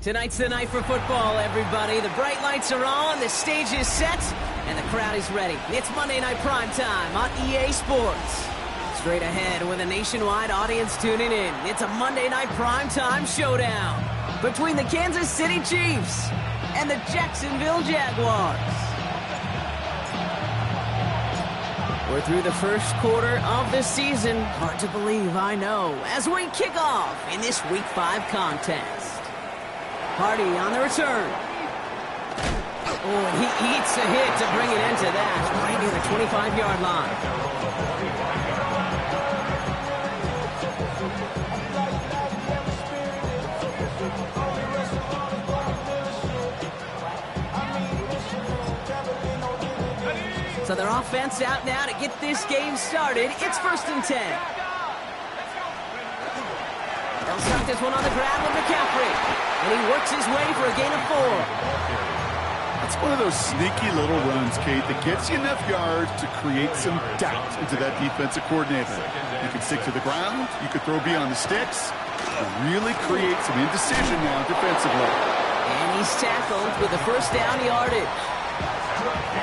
Tonight's the night for football, everybody. The bright lights are on, the stage is set, and the crowd is ready. It's Monday Night Primetime on EA Sports. Straight ahead with a nationwide audience tuning in, it's a Monday Night Primetime showdown between the Kansas City Chiefs and the Jacksonville Jaguars. We're through the first quarter of the season. Hard to believe, I know, as we kick off in this Week 5 contest. Hardy on the return. Oh, he eats a hit to bring it into that, right near the 25-yard line. So their offense out now to get this game started. It's 1st and 10. They'll start this one on the ground with McCaffrey. And he works his way for a gain of 4. That's one of those sneaky little runs, Kate, that gets you enough yards to create some doubt into that defensive coordinator. You can stick to the ground, you can throw beyond the sticks, and really create some indecision now defensively. And he's tackled with the first down yardage.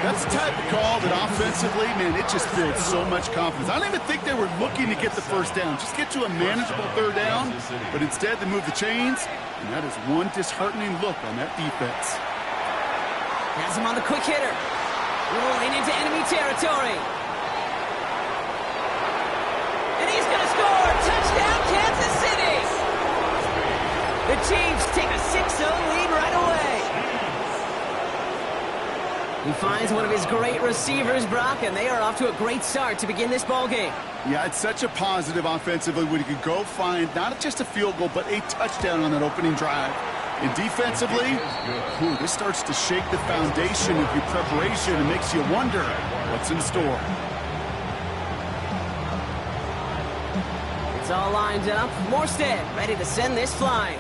That's the type of call that offensively, man, it just builds so much confidence. I don't even think they were looking to get the first down. Just get to a manageable 3rd down, but instead they move the chains, and that is one disheartening look on that defense. Has him on the quick hitter. Rolling into enemy territory. And he's going to score. Touchdown, Kansas City. The Chiefs take a 6-0 lead right away. He finds one of his great receivers, Brock, and they are off to a great start to begin this ballgame. Yeah, it's such a positive offensively when you can go find not just a field goal, but a touchdown on that opening drive. And defensively, this starts to shake the foundation of your preparation and makes you wonder what's in store. It's all lined up. Morstead ready to send this flying.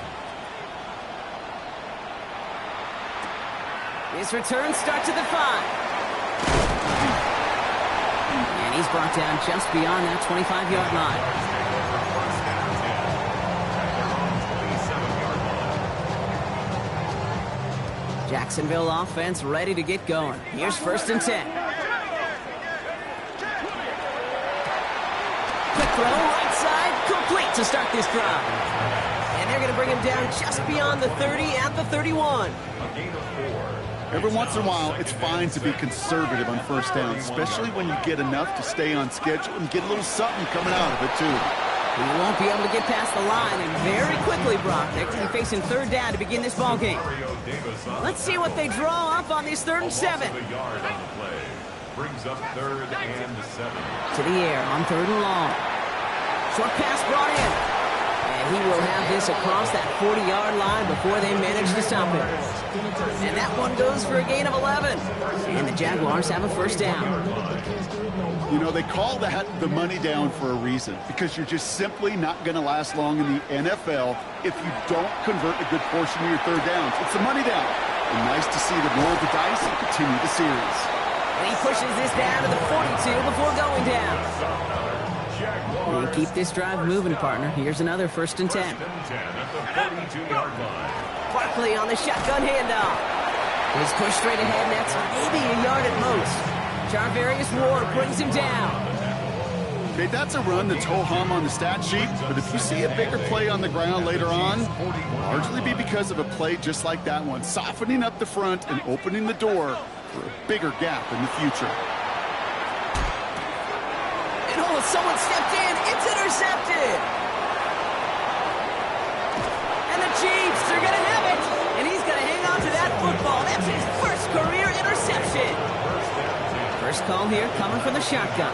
His return starts at the 5. And he's brought down just beyond that 25-yard line. Jacksonville offense ready to get going. Here's 1st and 10. Quick throw, right side, complete to start this drive. And they're going to bring him down just beyond the 30 at the 31. Every once in a while, it's fine to be conservative on 1st down, especially when you get enough to stay on schedule and get a little something coming out of it, too. He won't be able to get past the line, and very quickly, Brock, they're going to be facing 3rd down to begin this ballgame. Let's see what they draw up on this 3rd and 7. Brings up 3rd and 7. To the air on 3rd and long. Short pass brought in. And he will have this across that 40-yard line before they manage to stop it. And that one goes for a gain of 11. And the Jaguars have a 1st down. You know, they call that the money down for a reason, because you're just simply not going to last long in the NFL if you don't convert a good portion of your 3rd downs. It's a money down. And nice to see them roll the dice and continue the series. And he pushes this down to the 42 before going down. And keep this drive moving, partner. Here's another 1st and 10. Barkley on the shotgun handoff. He's pushed straight ahead, and that's maybe a yard at most. Charvarius Ward brings him down. Okay, that's a run that's ho-hum on the stat sheet, but if you see a bigger play on the ground later on, it'll largely be because of a play just like that one, softening up the front and opening the door for a bigger gap in the future. And oh, someone stepped in. It's intercepted. And the Chiefs are going to have it. And he's going to hang on to that football. That's his first career interception. First call here coming from the shotgun.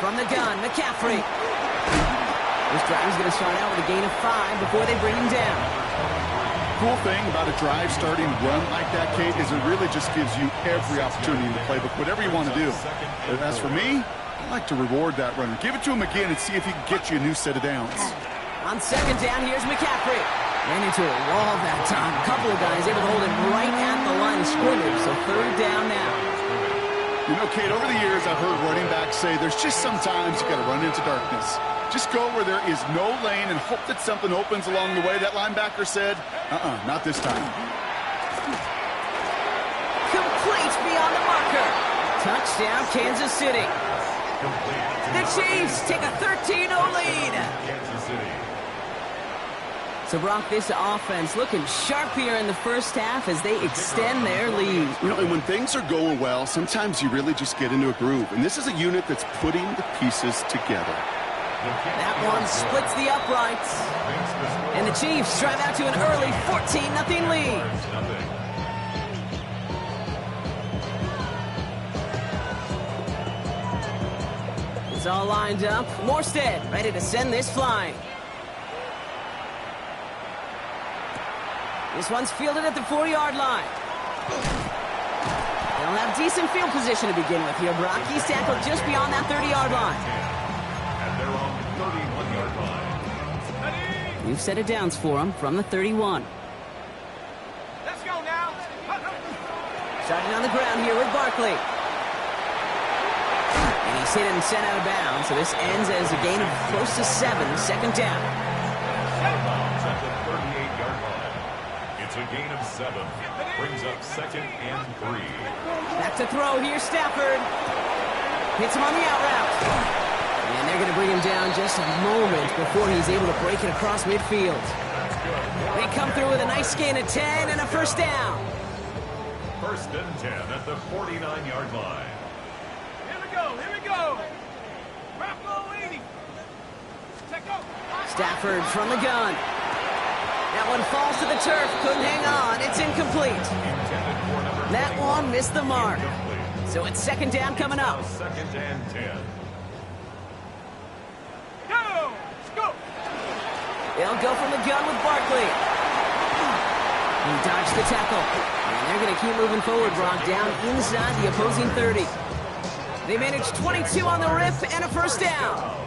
From the gun, McCaffrey. This drive is going to start out with a gain of 5 before they bring him down. Cool thing about a drive starting run like that, Kate, is it really just gives you every opportunity in the playbook, whatever you want to do. But as for me, I like to reward that runner. Give it to him again and see if he can get you a new set of downs. On second down, here's McCaffrey. Ran into a wall that time. A couple of guys able to hold him right at the line of scrimmage, so third down now. You know, Kate, over the years, I've heard running backs say there's just sometimes you got to run into darkness. Just go where there is no lane and hope that something opens along the way. That linebacker said, not this time. Complete beyond the marker. Touchdown, Kansas City. The Chiefs take a 13-0 lead. Kansas City. So, Brock, this offense looking sharp here in the first half as they extend their lead. You know, and when things are going well, sometimes you really just get into a groove. And this is a unit that's putting the pieces together. That one splits the uprights. And the Chiefs drive out to an early 14-0 lead. It's all lined up. Morstead ready to send this flying. This one's fielded at the 4-yard line. They'll have decent field position to begin with here, Brock. He's tackled just beyond that 30-yard line. And they're on the 31-yard line. We've set it downs for him from the 31. Let's go now. Starting on the ground here with Barkley. And he's hit and sent out of bounds, so this ends as a gain of close to 7, second down. At the 38-yard line. It's a gain of 7. Brings up second and 3. Back to throw. Here's Stafford. Hits him on the out route. And they're going to bring him down just a moment before he's able to break it across midfield. They come through with a nice gain of 10 and a first down. First and 10 at the 49-yard line. Here we go. Here we go. Buffalo 80. Take go. Stafford from the gun. That one falls to the turf. Couldn't hang on. It's incomplete. That one missed the mark. So it's second down coming up. Second and 10. Go. Let's go. They'll go from the gun with Barkley. He dodged the tackle. And they're going to keep moving forward, Brock, down inside the opposing 30. They managed 22 on the rip and a first down.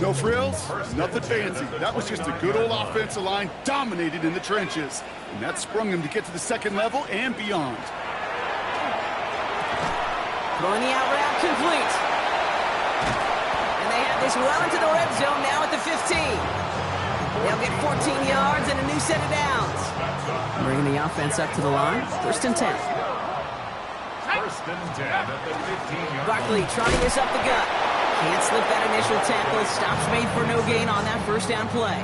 No frills, nothing fancy. That was just a good old offensive line dominated in the trenches. And that sprung them to get to the second level and beyond. Throwing the out route complete. And they have this well into the red zone now at the 15. They'll get 14 yards and a new set of downs. Bringing the offense up to the line. First and 10. First and 10 at the 15-yard line. Barkley trying this up the gut. Can't slip that initial tackle. Stops made for no gain on that first down play.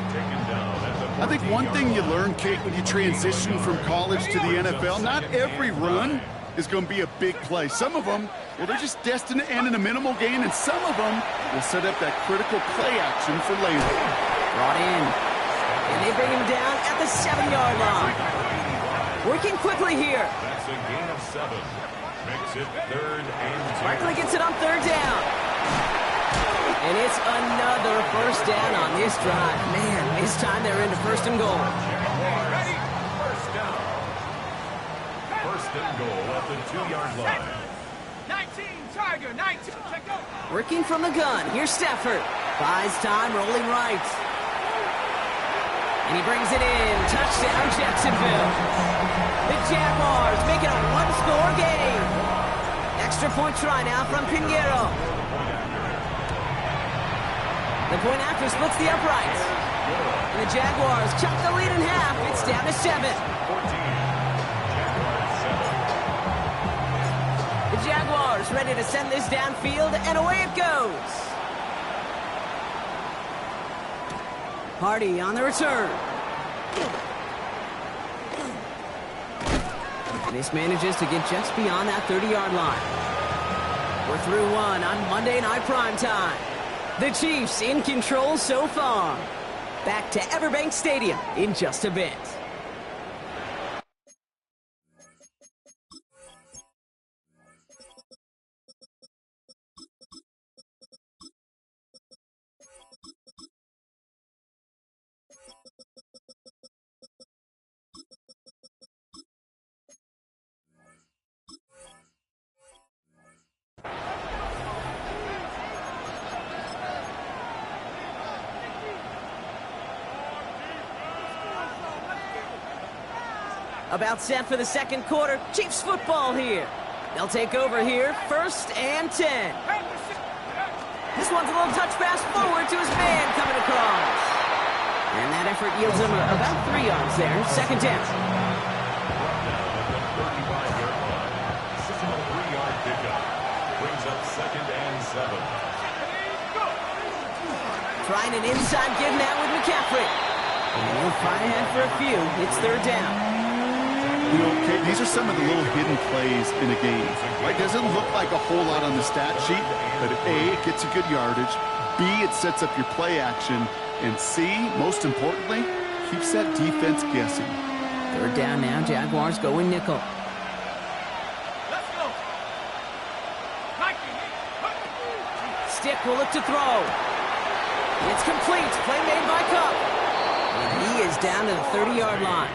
I think one thing you learn, Kate, when you transition from college to the NFL, not every run is going to be a big play. Some of them, well, they're just destined to end in a minimal gain, and some of them will set up that critical play action for later. Brought in. And they bring him down at the 7-yard line. Working quickly here. That's a gain of 7. Makes it third and 2. Barkley gets it on third down. And it's another first down on this drive. Man, this time they're into first and goal. Ready? First down. First and goal at the 2-yard line. 19, Tiger, 19. Check go. Working from the gun. Here's Stafford. Buys time, rolling right. And he brings it in. Touchdown, Jacksonville. The Jaguars make it a one-score game. Extra point try now from Pinheiro. The point after splits the uprights. And the Jaguars chop the lead in half. It's down to 7. Jaguars ready to send this downfield, and away it goes. Hardy on the return. This manages to get just beyond that 30-yard line. We're through one on Monday Night Primetime. The Chiefs in control so far. Back to Everbank Stadium in just a bit. About set for the second quarter. Chiefs football here. They'll take over here, 1st and 10. This one's a little touch pass forward to his man coming across. And that effort yields him about 3 yards there. Second down. Brings up 2nd and 7. Trying an inside give now with McCaffrey. And he'll fight ahead for a few. It's 3rd down. You know, Kate, these are some of the little hidden plays in a game. Right? Doesn't look like a whole lot on the stat sheet, but A, it gets you good yardage. B, it sets up your play action. And C, most importantly, keeps that defense guessing. 3rd down now. Jaguars going nickel. Let's go. Stick will look to throw. It's complete. Play made by Cup. And he is down to the 30-yard line.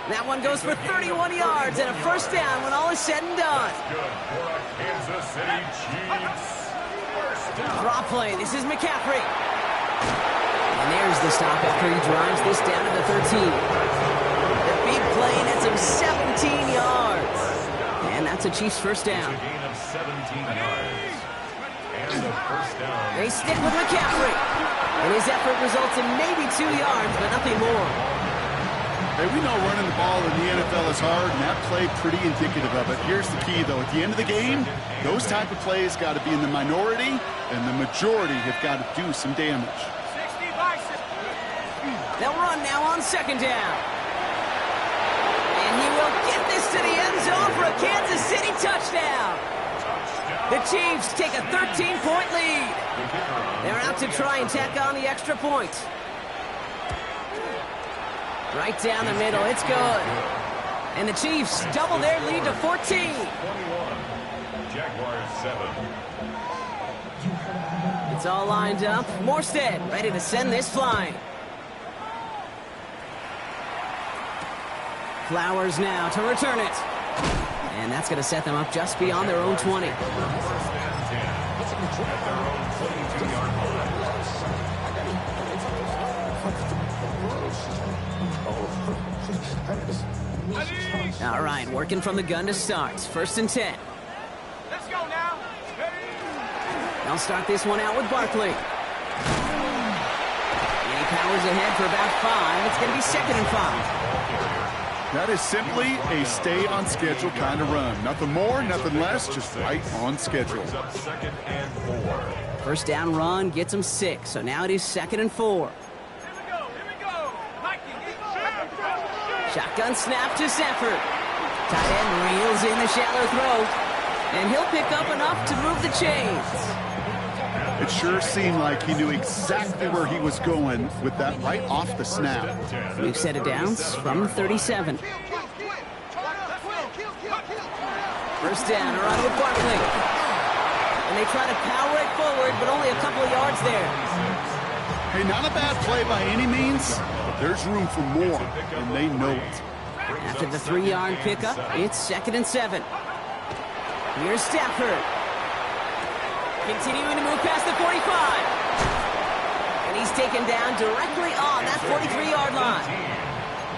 That one goes for 31 yards and a 1st down when all is said and done. Good for a Kansas City Chiefs. 1st down. Draw play. This is McCaffrey. And there's the stop after he drives this down to the 13. The big play nets him 17 yards. And that's a Chiefs 1st down. It's a gain of 17 yards. And a 1st down. They stick with McCaffrey. And his effort results in maybe 2 yards, but nothing more. Hey, we know running the ball in the NFL is hard, and that play pretty indicative of it. Here's the key, though. At the end of the game, those type of plays got to be in the minority, and the majority have got to do some damage. 60 by 60. They'll run now on 2nd down. And he will get this to the end zone for a Kansas City touchdown. The Chiefs take a 13-point lead. They're out to try and tack on the extra point. Right down the middle, it's good. And the Chiefs double their lead to 14. 21. Jaguars 7. It's all lined up. Morstead ready to send this flying. Flowers now to return it. And that's going to set them up just beyond their own 20. 1st and 10. At their own 22-yard line. All right, working from the gun to start. 1st and 10. Let's go now. They'll start this one out with Barkley. And he powers ahead for about 5. It's going to be 2nd and 5. That is simply a stay-on-schedule kind of run. Nothing more, nothing less, just right on schedule. Brings up 2nd and 4. 1st down run gets him 6, so now it is 2nd and 4. Here we go. Shotgun snap to Sanford. Tight end reels in the shallow throw. And he'll pick up enough to move the chains. It sure seemed like he knew exactly where he was going with that right off the snap. We've set it down from 37. 1st down, a run with Barkley. And they try to power it forward, but only a couple of yards there. Hey, not a bad play by any means, but there's room for more, and they know it. After the 3-yard pickup, it's 2nd and 7. Here's Stafford. Continuing to move past the 45. And he's taken down directly on that 43-yard line.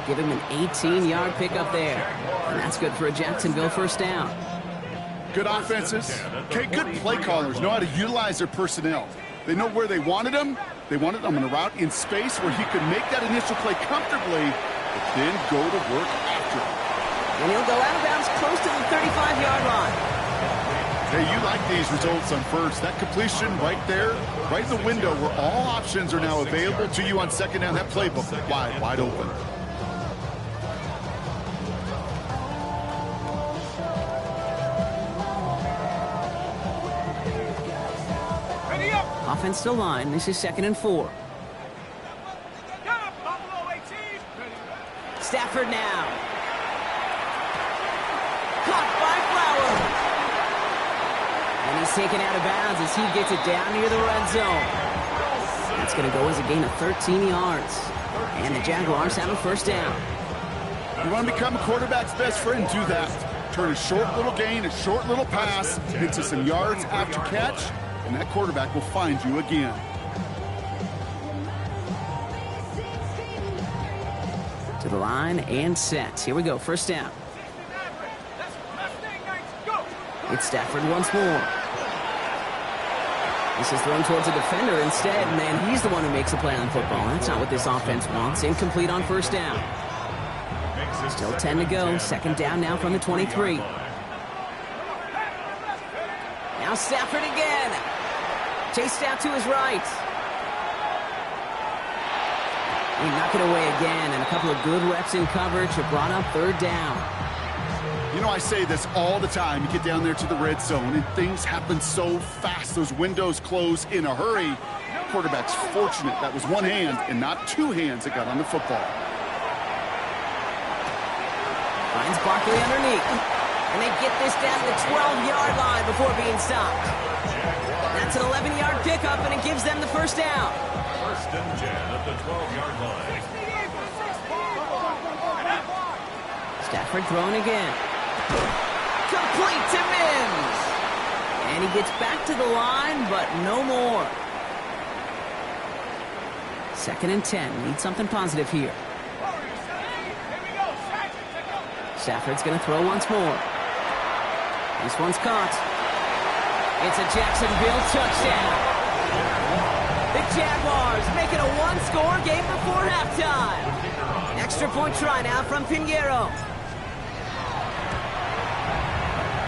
Give him an 18-yard pickup there. And that's good for a Jacksonville 1st down. Good offenses. Okay, good play callers know how to utilize their personnel. They know where they wanted him. They wanted him on a route in space where he could make that initial play comfortably, but then go to work after it. And he'll go out of bounds close to the 35-yard line. Hey, you like these results on first. That completion right there, right in the window where all options are now available to you on second down. That playbook wide open. Ready up. Offensive line. This is 2nd and 4. Buffalo 18. Stafford now. Caught by Flowers. And he's taken out of bounds as he gets it down near the red zone. That's going to go as a gain of 13 yards. And the Jaguars have a first down. You want to become a quarterback's best friend, do that. Turn a short little gain, a short little pass into some yards after catch, and that quarterback will find you again. To the line and set. Here we go, first down. It's Stafford once more. This is thrown towards a defender instead, and then he's the one who makes a play on football. That's not what this offense wants. Incomplete on first down. Still 10 to go. Second down now from the 23. Now Stafford again. Chased out to his right. He knocked it away again, and a couple of good reps in coverage have brought up third down. You know, I say this all the time. You get down there to the red zone, and things happen so fast. Those windows close in a hurry. Quarterback's fortunate that was one hand and not two hands that got on the football. Finds Barkley underneath. And they get this down to the 12-yard line before being stopped. That's an 11-yard pickup, and it gives them the first down. First and 10 at the 12-yard line. Stafford throwing again. Complete to Mims. And he gets back to the line, but no more. 2nd and 10. Need something positive here. Stafford's going to throw once more. This one's caught. It's a Jacksonville touchdown. The Jaguars make it a one-score game before halftime. Extra point try now from Pinheiro.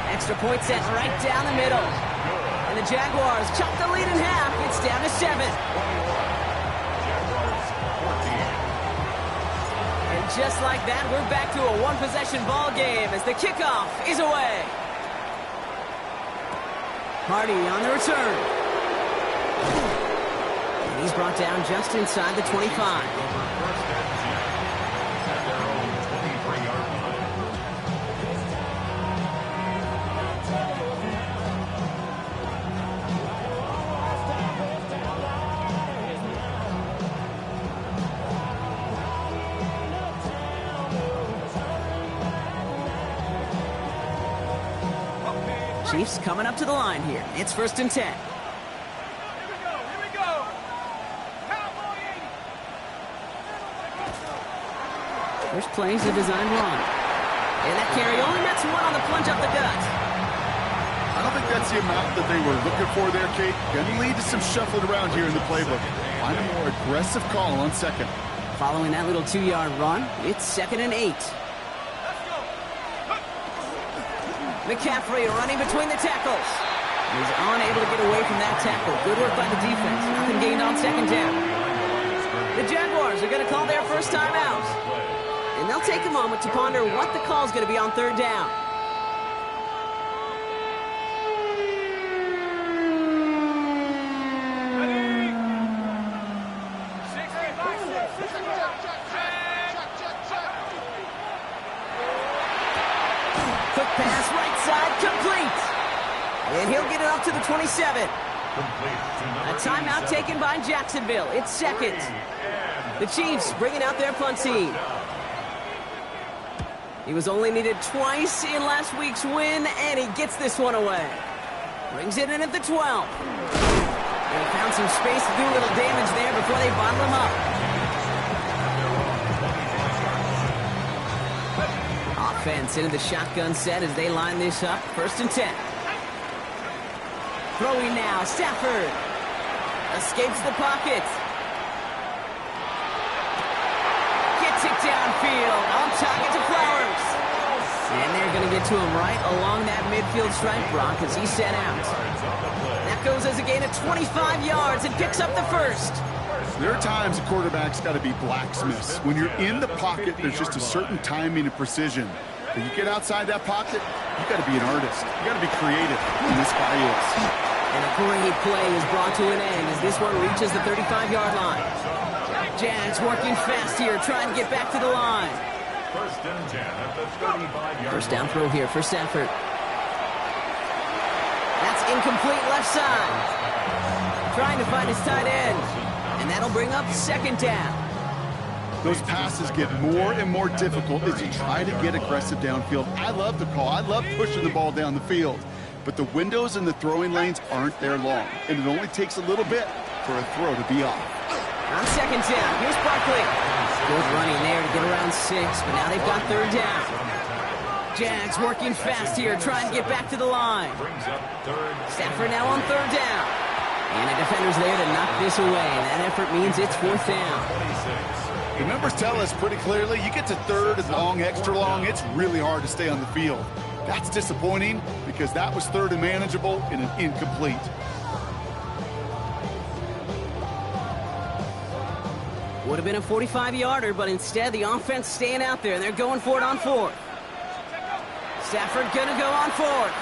Extra point set right down the middle. And the Jaguars chop the lead in half. It's down to 7. And just like that, we're back to a one-possession ball game as the kickoff is away. Hardy on the return. And he's brought down just inside the 25. Chiefs coming up to the line here. It's 1st and 10. Here we go. Cowboy 80. First play's a design run. And that carry only nets one on the plunge up the gut. I don't think that's the amount that they were looking for there, Kate. Going to lead to some shuffling around here in the playbook. Find a more aggressive call on second. Following that little 2-yard run, it's 2nd and 8. McCaffrey running between the tackles. He's unable to get away from that tackle. Good work by the defense. Nothing gained on second down. The Jaguars are going to call their first time out. And they'll take a moment to ponder what the call is going to be on third down. Ready? 65. Quick pass, right side, complete. And he'll get it up to the 27. A timeout taken by Jacksonville. It's second. The Chiefs bringing out their punt team. He was only needed twice in last week's win, and he gets this one away. Brings it in at the 12. They found some space to do a little damage there before they bottle him up. Offense into the shotgun set as they line this up. 1st and 10. Throwing now, Stafford. Escapes the pocket. Gets it downfield. On target to Flowers. And they're going to get to him right along that midfield stripe, Brock, as he's sent out. That goes as a gain of 25 yards and picks up the first. There are times a quarterback's got to be blacksmiths. When you're in the pocket, there's just a certain timing and precision. When you get outside that pocket, you got to be an artist. You got to be creative, and this guy is. And a great play is brought to an end as this one reaches the 35-yard line. Jags working fast here, trying to get back to the line. First and 10 at the 35-yard First down throw here for Stafford. That's incomplete left side. Trying to find his tight end. And that'll bring up second down. Those passes get more and more difficult as you try to get aggressive downfield. I love the call. I love pushing the ball down the field. But the windows in the throwing lanes aren't there long. And it only takes a little bit for a throw to be off. On second down, here's Barkley. Good running there to get around 6, but now they've got third down. Jags working fast here, trying to get back to the line. Stafford now on third down. And the defender's there to knock this away, and that effort means it's fourth down. The numbers tell us pretty clearly, you get to third and long, extra long, it's really hard to stay on the field. That's disappointing because that was third and manageable and an incomplete. Would have been a 45-yarder, but instead the offense staying out there, and they're going for it on fourth. Stafford gonna go on fourth.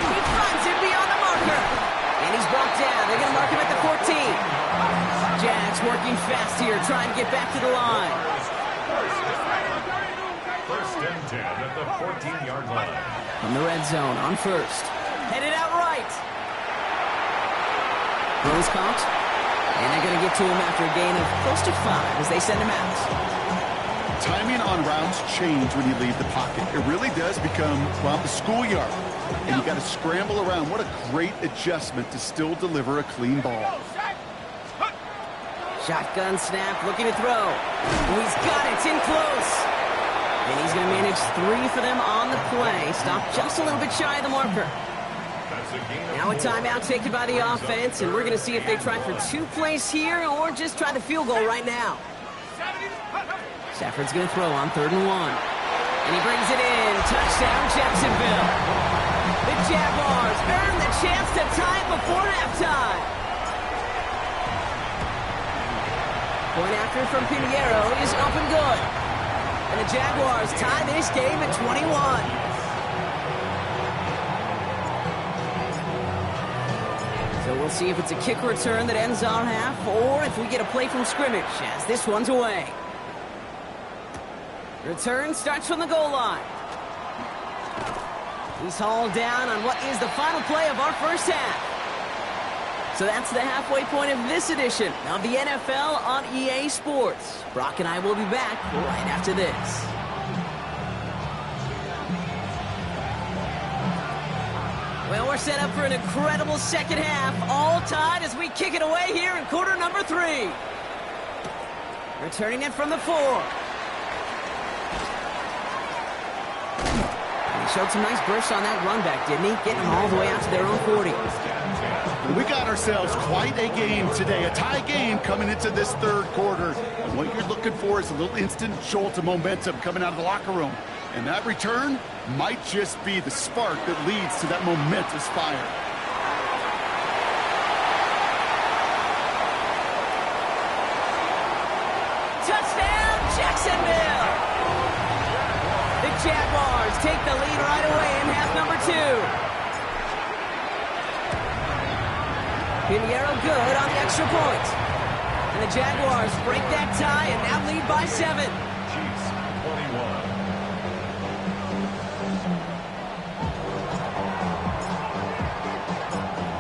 He finds it beyond the marker. And he's brought down. They're gonna mark him at the 14. Jags working fast here, trying to get back to the line. First and 10 at the 14-yard line. From the red zone on first. Headed out right. Throws caught. And they're going to get to him after a gain of close to 5 as they send him out. Timing on routes change when you leave the pocket. It really does become, well, the schoolyard. And you got to scramble around. What a great adjustment to still deliver a clean ball. Shotgun snap, looking to throw. Oh, he's got it. It's in close. And he's going to manage 3 for them on the play. Stop just a little bit shy of the marker. Now a timeout taken by the offense, and we're going to see if they try for 2 plays here or just try the field goal right now. Stafford's going to throw on 3rd and 1. And he brings it in. Touchdown, Jacksonville. The Jaguars earn the chance to tie it before halftime. Point after from Pinheiro is up and good. And the Jaguars tie this game at 21. So we'll see if it's a kick return that ends our half or if we get a play from scrimmage as this one's away. Return starts from the goal line. He's hauled down on what is the final play of our first half. So that's the halfway point of this edition of the NFL on EA Sports. Brock and I will be back right after this. Well, we're set up for an incredible second half, all tied as we kick it away here in quarter number 3. Returning it from the 4. And he showed some nice bursts on that run back, didn't he? Getting them all the way out to their own 40. We got ourselves quite a game today, a tie game coming into this 3rd quarter. And what you're looking for is a little instant jolt of momentum coming out of the locker room. And that return might just be the spark that leads to that momentous fire. Touchdown, Jacksonville! The Jaguars take the lead right away in half number 2. Pinheiro good on the extra point. And the Jaguars break that tie and now lead by 7. Chiefs 21.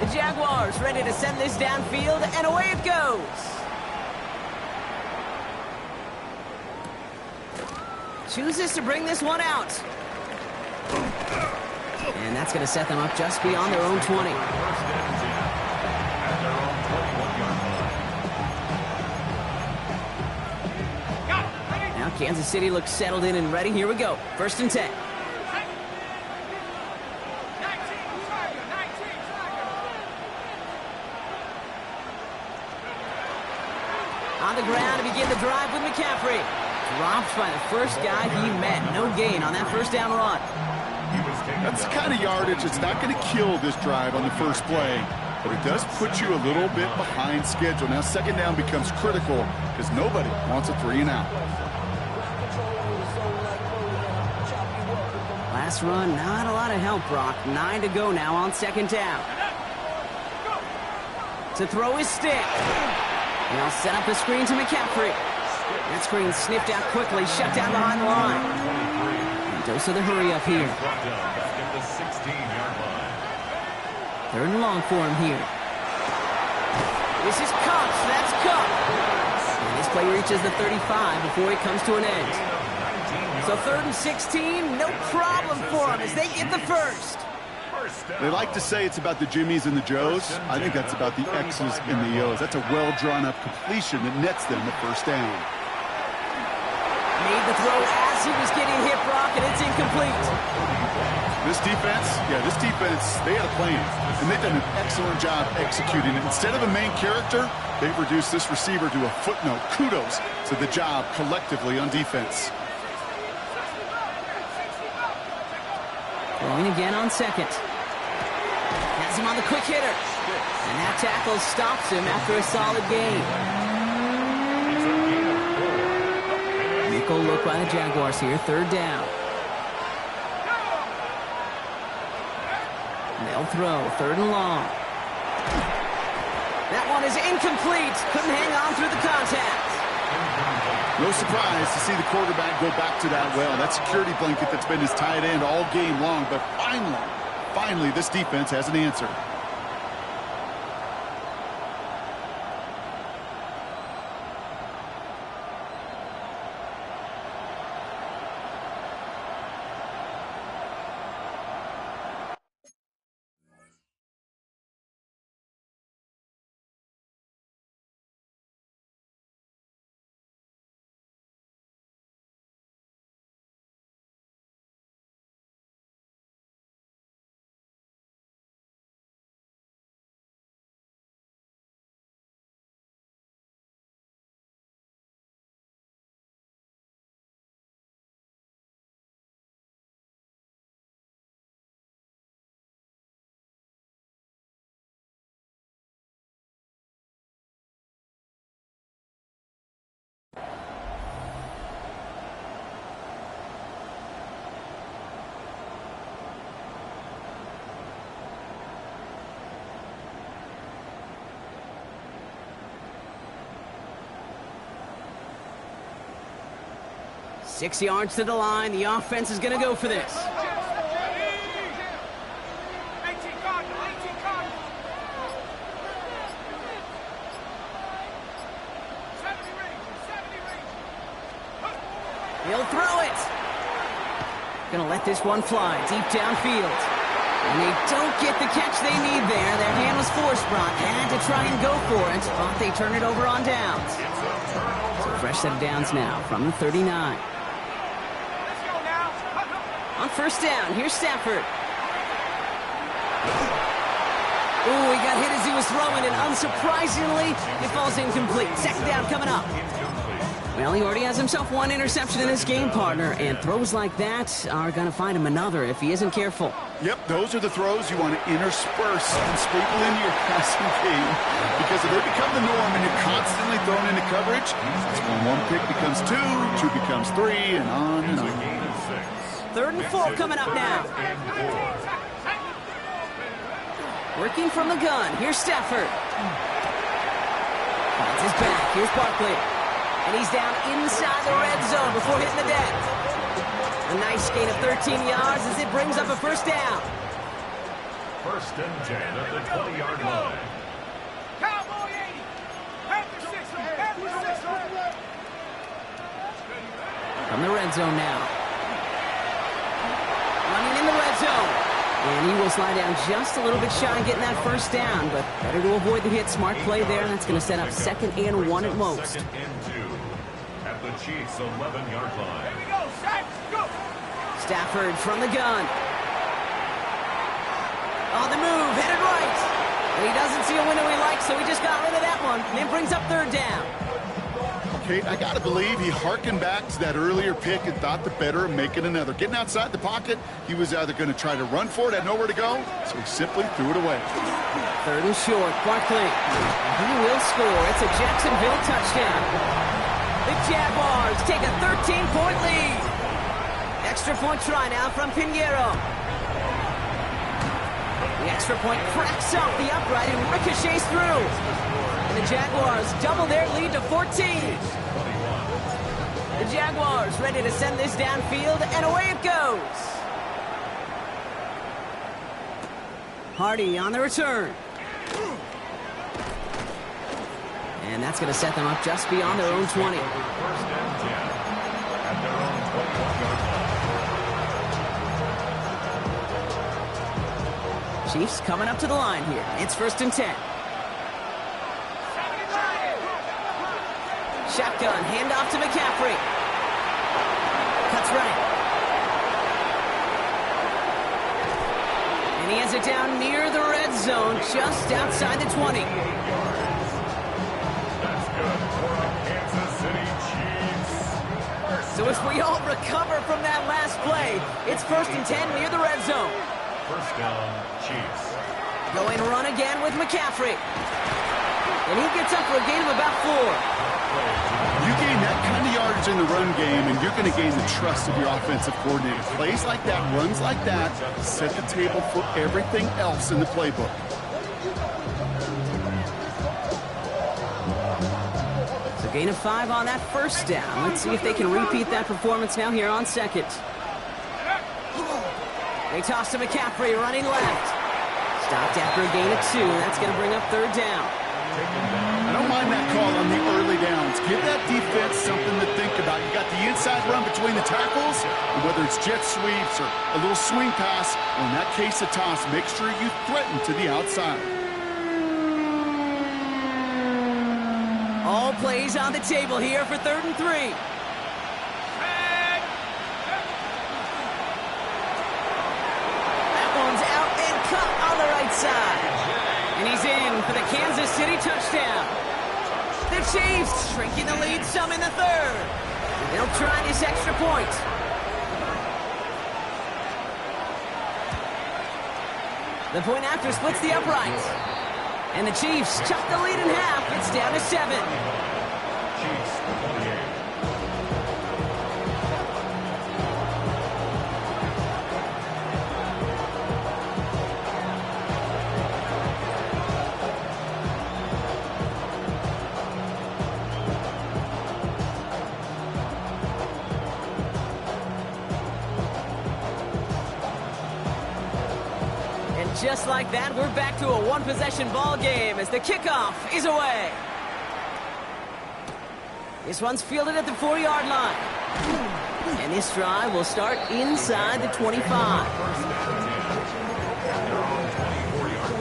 The Jaguars ready to send this downfield, and away it goes. Chooses to bring this one out. And that's going to set them up just beyond their own 20. Now Kansas City looks settled in and ready. Here we go. 1st and 10. On the ground to begin the drive with McCaffrey. Dropped by the first guy he met. No gain on that first down run. That's the kind of yardage that's not going to kill this drive on the first play, but it does put you a little bit behind schedule. Now second down becomes critical because nobody wants a 3-and-out. Last run, not a lot of help, Brock. 9 to go now on second down. To throw his stick. Now set up a screen to McCaffrey. That screen sniffed out quickly, shut down behind the line. And dose of the hurry up here. Third and long for him here. This is Cox. That's Cox. And this play reaches the 35 before he comes to an end. So 3rd and 16, no problem for him as they get the first. They like to say it's about the Jimmies and the Joes. I think that's about the X's and the O's. That's a well-drawn-up completion that nets them the first down. Made the throw as he was getting hit, Brock, and it's incomplete. This defense, they had a plan, and they've done an excellent job executing it. Instead of a main character, they've reduced this receiver to a footnote. Kudos to the job collectively on defense. Throwing again on second. Has him on the quick hitter. And that tackle stops him after a solid gain. Nickel look by the Jaguars here. 3rd down. They'll throw. 3rd and long. That one is incomplete. Couldn't hang on through the contact. No surprise to see the quarterback go back to that well. That security blanket that's been his tight end all game long. But finally, this defense has an answer. Six yards to the line. The offense is going to go for this. He'll throw it. Going to let this one fly deep downfield. And they don't get the catch they need there. Their hand was forced, Brock. Had to try and go for it. Thought they turn it over on downs. So fresh set of downs now from the 39. On first down, here's Stafford. Ooh, he got hit as he was throwing, and unsurprisingly, it falls incomplete. Second down coming up. Well, he already has himself one interception in this game, partner, and throws like that are going to find him another if he isn't careful. Yep, those are the throws you want to intersperse and staple into your passing game, because if they become the norm and you're constantly thrown into coverage, that's when one pick becomes two becomes three, and on and on. 3rd and 4 coming up now. Working from the gun. Here's Stafford. Finds his back. Here's Barkley. And he's down inside the red zone before hitting the deck. A nice gain of 13 yards as it brings up a first down. 1st and 10 at the 20-yard line. Cowboy 80. Panther 60. From the red zone now. Running in the red zone. And he will slide down just a little bit shy of getting that first down, but better to avoid the hit. Smart play there, and that's going to set up 2nd and 1 at most. 2nd and 2 at the Chiefs' 11-yard line. Here we go, Sack, go. Stafford from the gun. On the move, headed right. And he doesn't see a window he likes, so he just got rid of that one. And it brings up 3rd down. Kate, I got to believe he hearkened back to that earlier pick and thought the better of making another. Getting outside the pocket, he was either going to try to run for it, had nowhere to go, so he simply threw it away. Third and short, Barkley. He will score. It's a Jacksonville touchdown. The Jaguars take a 13-point lead. Extra point try now from Pinheiro. The extra point cracks off the upright and ricochets through. And the Jaguars double their lead to 14. The Jaguars ready to send this downfield, and away it goes. Hardy on the return. And that's going to set them up just beyond their own 20. First and 10 at their own 21-yard line. Chiefs coming up to the line here. It's first and 10. Shotgun, handoff to McCaffrey. Cuts right. And he has it down near the red zone, just outside the 20. That's good for the Kansas City Chiefs. So as we all recover from that last play, it's first and 10 near the red zone. First down, Chiefs. Going run again with McCaffrey. And he gets up for a gain of about 4. You gain that kind of yardage in the run game, and you're going to gain the trust of your offensive coordinator. Plays like that, runs like that, set the table for everything else in the playbook. So gain of 5 on that first down. Let's see if they can repeat that performance now here on second. They toss to McCaffrey, running left. Stopped after a gain of 2. That's going to bring up third down. I don't mind that call on the early downs. Give that defense something to think about. You got the inside run between the tackles, and whether it's jet sweeps or a little swing pass, or in that case a toss, make sure you threaten to the outside. All plays on the table here for third and 3. That one's out and cut on the right side. And he's in for the Kansas City touchdown. The Chiefs shrinking the lead some in the third. They'll try this extra point. The point after splits the uprights. And the Chiefs chop the lead in half. It's down to 7. Chiefs 28. Just like that, we're back to a one-possession ball game as the kickoff is away. This one's fielded at the 4-yard line. And this drive will start inside the 25. First and 10 at their own 24-yard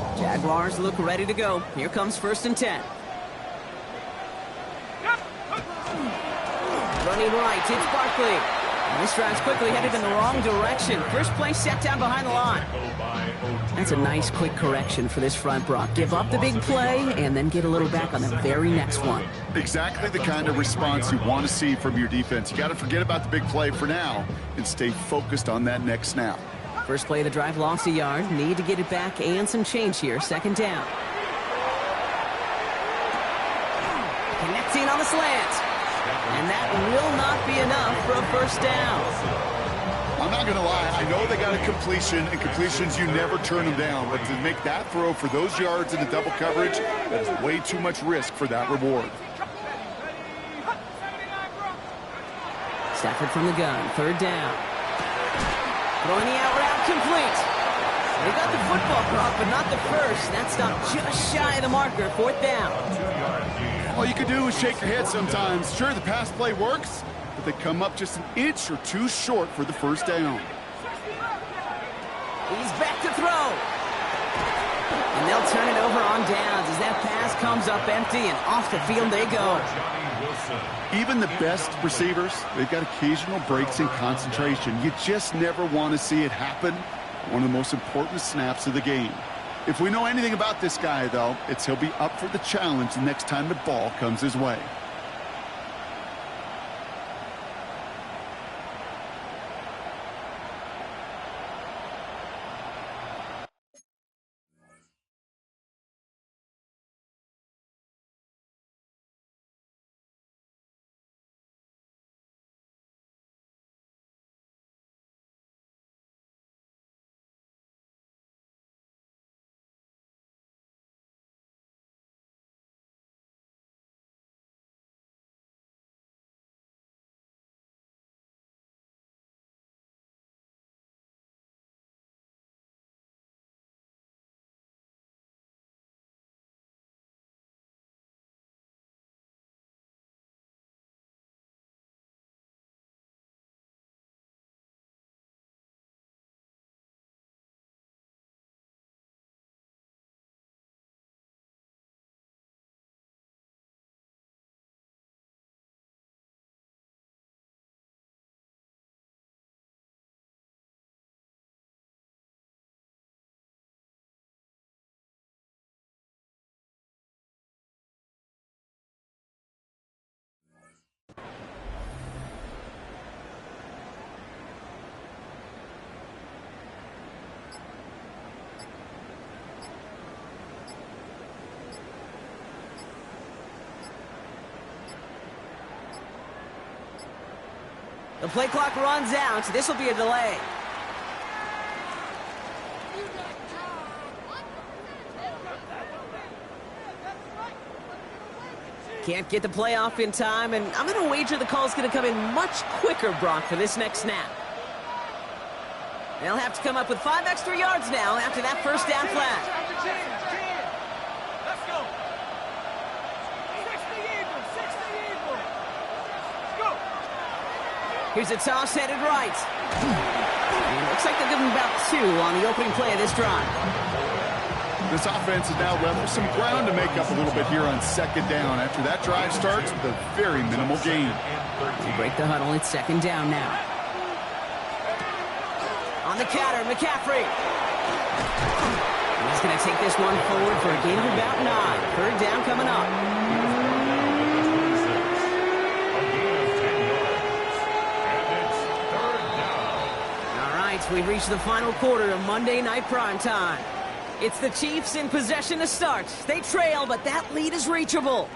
line. Jaguars look ready to go. Here comes first and 10. Running right, it's Barkley. And this drive's quickly headed in the wrong direction. First play set down behind the line. That's a nice quick correction for this front, Brock. Give up the big play and then get a little back on the very next one. Exactly the kind of response you want to see from your defense. You got to forget about the big play for now and stay focused on that next snap. First play of the drive lost a yard. Need to get it back and some change here. Second down. Connecting on the slant. And that will not be enough for a first down. I'm not going to lie. I know they got a completion, and completions, you never turn them down. But to make that throw for those yards in the double coverage, that is way too much risk for that reward. Stafford from the gun. Third down. Throwing the out route complete. They got the football clock, but not the first. That stopped just shy of the marker. Fourth down. All you can do is shake your head sometimes. Sure, the pass play works, but they come up just an inch or two short for the first down. He's back to throw. And they'll turn it over on downs as that pass comes up empty and off the field they go. Even the best receivers, they've got occasional breaks in concentration. You just never want to see it happen. One of the most important snaps of the game. If we know anything about this guy, though, it's he'll be up for the challenge the next time the ball comes his way. The play clock runs out. This will be a delay. Can't get the play off in time, and I'm going to wager the call's going to come in much quicker, Brock, for this next snap. They'll have to come up with 5 extra yards now after that first down flag. Let's go. 60 even. 60 even. Let's go. Here's a toss headed right. And it looks like they'll give him about 2 on the opening play of this drive. This offense is now left with some ground to make up a little bit here on second down. After that drive starts with a very minimal gain. We break the huddle. It's second down now. On the counter, McCaffrey. And he's going to take this one forward for a gain of about 9. Third down coming up. All right, we've reached the final quarter of Monday Night Primetime. It's the Chiefs in possession to start. They trail, but that lead is reachable.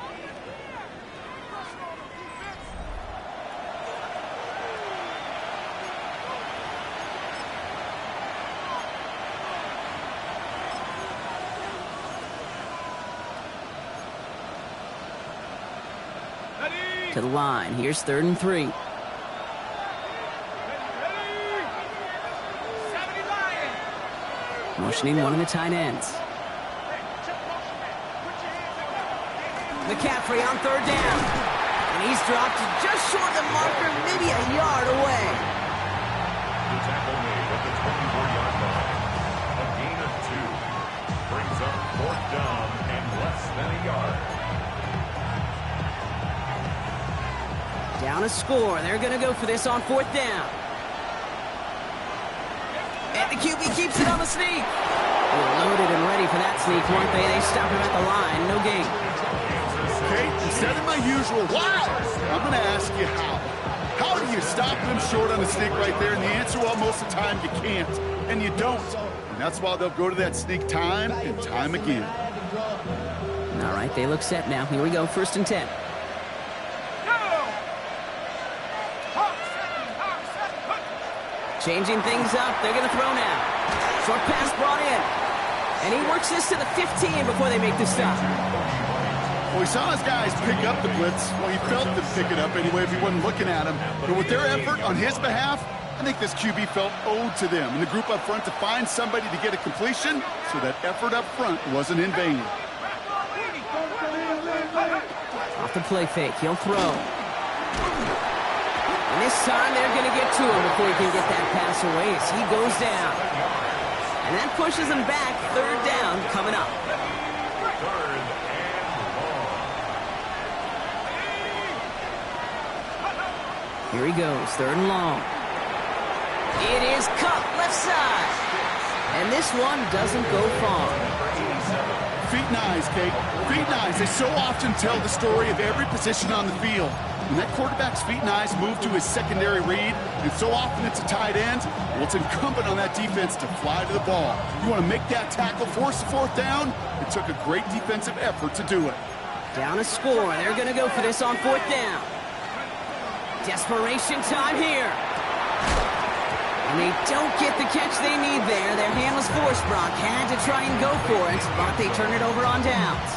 To the line. Here's 3rd and 3. Motioning one of the tight ends. McCaffrey on 3rd down. And he's dropped just short of the marker, maybe a yard away. The tackle made at the 24-yard line. A gain of 2. Brings up 4th down and less than a yard. Down a score. They're going to go for this on 4th down. And the QB keeps it on the sneak. They're loaded and ready for that sneak, weren't they? They stop him at the line. No gain. Okay, instead of my usual, wow, I'm going to ask you how. How do you stop them short on a sneak right there? And the answer, well, most of the time you can't. And you don't. And that's why they'll go to that sneak time and time again. All right, they look set now. Here we go, 1st and 10. Changing things up. They're going to throw now. Short pass brought in. And he works this to the 15 before they make the stop. Well, we saw his guys pick up the blitz. Well, he felt them pick it up anyway if he wasn't looking at him. But with their effort on his behalf, I think this QB felt owed to them. And the group up front to find somebody to get a completion, so that effort up front wasn't in vain. Off the play fake. He'll throw. And this time they're going to get to him before he can get that pass away as he goes down. And that pushes him back. 3rd down coming up. Here he goes. 3rd and long. It is cut left side. And this one doesn't go far. Feet and eyes, Kate. Feet and eyes. They so often tell the story of every position on the field. When that quarterback's feet and eyes move to his secondary read, and so often it's a tight end, well, it's incumbent on that defense to fly to the ball. You want to make that tackle, force the fourth down? It took a great defensive effort to do it. Down a score. They're going to go for this on fourth down. Desperation time here. And they don't get the catch they need there. Their hand was forced. Brock had to try and go for it, but they turn it over on downs.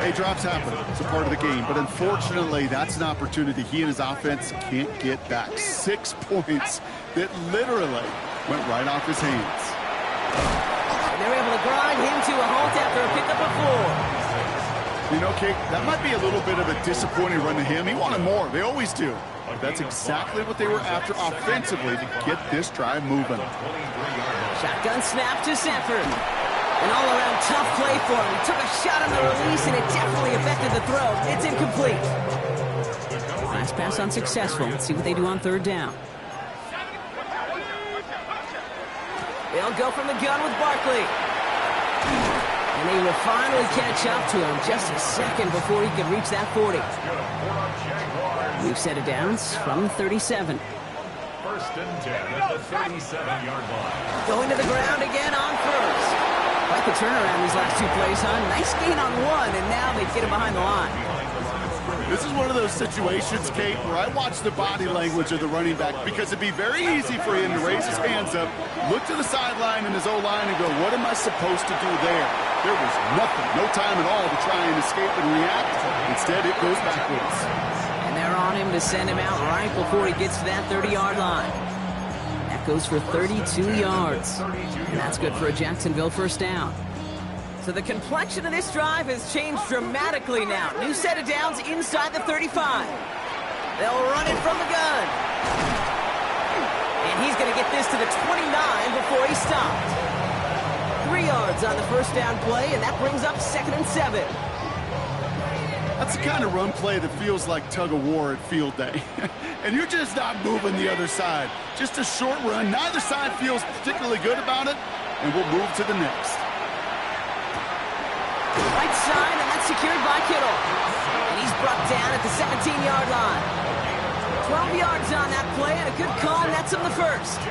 Hey, drops happen. It's a part of the game. But unfortunately, that's an opportunity he and his offense can't get back. 6 points that literally went right off his hands. And they're able to grind him to a halt after a pickup of 4. You know, Kate, that might be a little bit of a disappointing run to him. He wanted more. They always do. But that's exactly what they were after offensively to get this drive moving. Shotgun snap to Sanford. An all-around tough play for him. He took a shot on the release, and it definitely affected the throw. It's incomplete. Last pass unsuccessful. Let's see what they do on third down. They'll go from the gun with Barkley. And they will finally catch up to him just a second before he could reach that 40. We've set it downs from 37. First and 10 at the 37-yard line. Going to the ground again on first. Like the turnaround these last 2 plays, huh? Nice gain on 1, and now they get him behind the line. This is one of those situations, Kate, where I watch the body language of the running back because it'd be very easy for him to raise his hands up, look to the sideline in his O-line and go, what am I supposed to do there? There was nothing, no time at all to try and escape and react. Instead, it goes backwards. And they're on him to send him out right before he gets to that 30-yard line. That goes for 32 yards. And that's good for a Jacksonville first down. So the complexion of this drive has changed dramatically now. New set of downs inside the 35. They'll run it from the gun. And he's going to get this to the 29 before he stopped. 3 yards on the first down play, and that brings up 2nd and 7. That's the kind of run play that feels like tug-of-war at field day. And you're just not moving the other side. Just a short run. Neither side feels particularly good about it, and we'll move to the next. Right side, and that's secured by Kittle. And he's brought down at the 17-yard line. 12 yards on that play, and a good call, and that's him the first.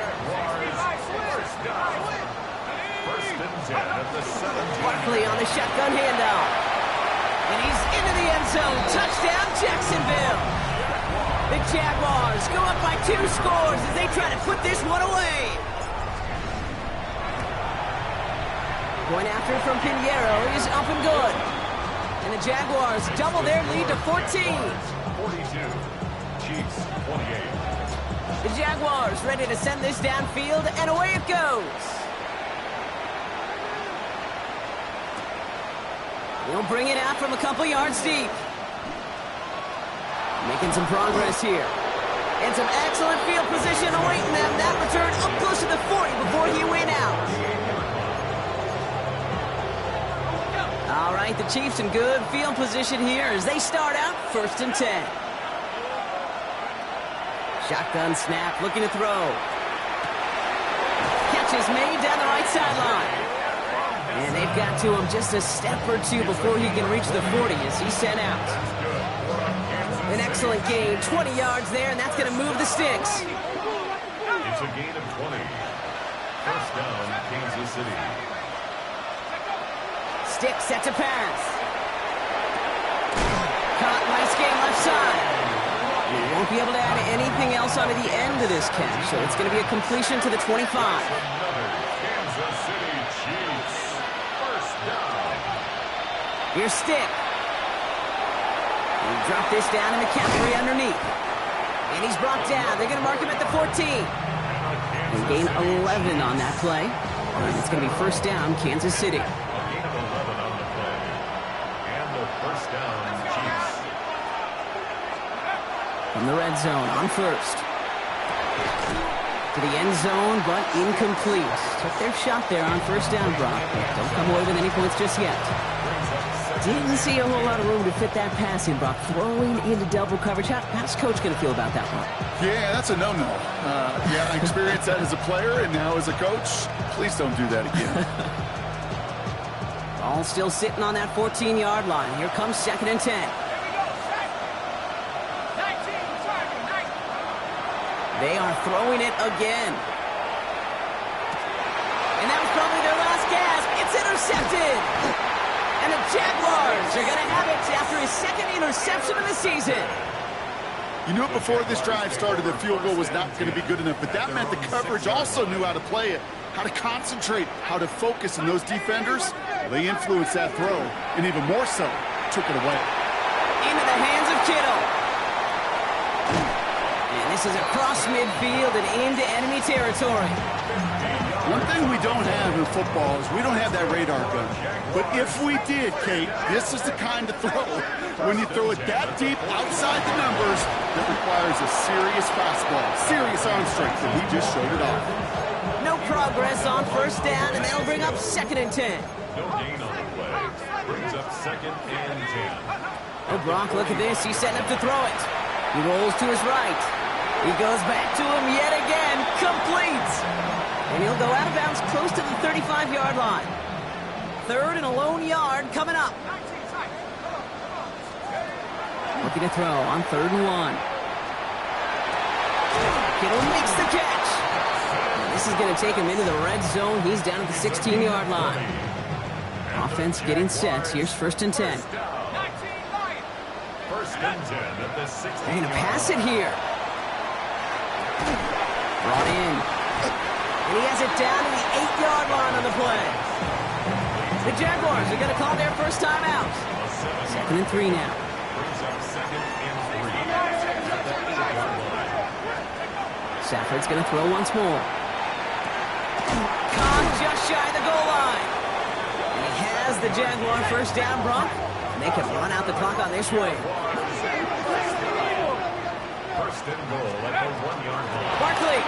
Barkley on the shotgun handoff. And he's into the end zone. Touchdown, Jacksonville. The Jaguars go up by 2 scores as they try to put this one away. Going after it from Pinheiro is up and good. And the Jaguars double their lead to 14. 42. Chiefs 28. The Jaguars ready to send this downfield, and away it goes. They'll bring it out from a couple yards deep. Making some progress here. And some excellent field position awaiting them. That return up close to the 40 before he went out. All right, the Chiefs in good field position here as they start out 1st and 10. Shotgun snap, looking to throw. Catch is made down the right sideline. And they've got to him just a step or 2 before he can reach the 40 as he's sent out. An excellent gain, 20 yards there, and that's going to move the sticks. It's a gain of 20. First down, Kansas City. Stick set to pass. Caught, nice game left side. He won't be able to add anything else onto the end of this catch, so it's going to be a completion to the 25. Kansas City Chiefs. First down. Here's Stick. He dropped this down in the cavalry underneath. And he's brought down. They're going to mark him at the 14. And gain 11 on that play. And it's going to be first down, Kansas City. From the red zone on first. To the end zone, but incomplete. Took their shot there on first down, Brock. Don't come away with any points just yet. Didn't see a whole lot of room to fit that pass in, Brock. Throwing into double coverage. How's Coach going to feel about that one? Yeah, that's a no-no. Yeah, I experienced that as a player and now as a coach. Please don't do that again. All still sitting on that 14-yard line. Here comes 2nd and 10. Here we go. Set. 19. Target. 19. They are throwing it again. And that was probably their last gasp. It's intercepted. And the Jaguars are going to have it after his 2nd interception of the season. You knew it before this drive started that field goal was not going to be good enough, but that meant the coverage also knew how to play it, how to concentrate, how to focus, and those defenders, they influenced that throw, and even more so, took it away. Into the hands of Kittle. And this is across midfield and into enemy territory. One thing we don't have in football is we don't have that radar gun. But if we did, Kate, this is the kind of throw, when you throw it that deep outside the numbers, that requires a serious fastball, serious arm strength, and he just showed it off. No progress on 1st down, and that'll bring up 2nd and 10. No gain on the play. Brings up 2nd and 10. Oh, Brock, look at this. He's setting up to throw it. He rolls to his right. He goes back to him yet again. Complete. And he'll go out of bounds close to the 35-yard line. 3rd and a lone yard coming up. Looking to throw on 3rd and 1. Kittle makes the catch. This is going to take him into the red zone. He's down at the 16-yard line. Offense getting set. Here's 1st and 10. 1st and 10 at the 16. They're going to pass it here. Brought in. And he has it down to the 8-yard line on the play. The Jaguars are going to call their first time out. 2nd and 3 now. Brings up 2nd and 3 at the 8-yard line. Stafford's going to throw once more. Caught just shy of the goal line. And he has the Jaguar first down, Bronk. And they can run out the clock on this way. 1st and goal at the 1-yard line. Barkley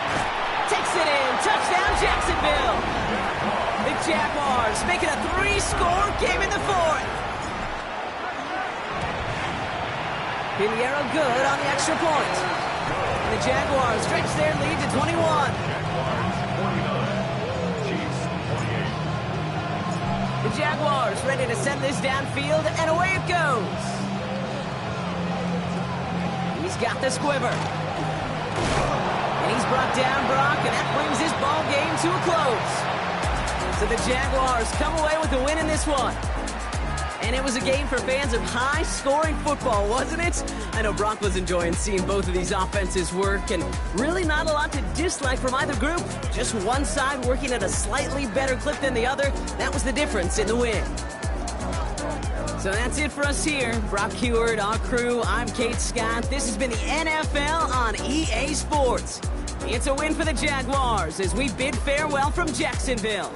takes it in. Touchdown, Jacksonville. The Jaguars making a 3-score game in the 4th. Pinheiro good on the extra point. And the Jaguars stretch their lead to 21. Jaguars 49. Chiefs 28. The Jaguars ready to send this downfield, and away it goes. He's got the squiver. And he's brought down, Brock, and that brings his ball game to a close. So the Jaguars come away with the win in this one. And it was a game for fans of high-scoring football, wasn't it? I know Brock was enjoying seeing both of these offenses work, and really not a lot to dislike from either group. Just one side working at a slightly better clip than the other. That was the difference in the win. So that's it for us here. Brock Heward, our crew, I'm Kate Scott. This has been the NFL on EA Sports. It's a win for the Jaguars as we bid farewell from Jacksonville.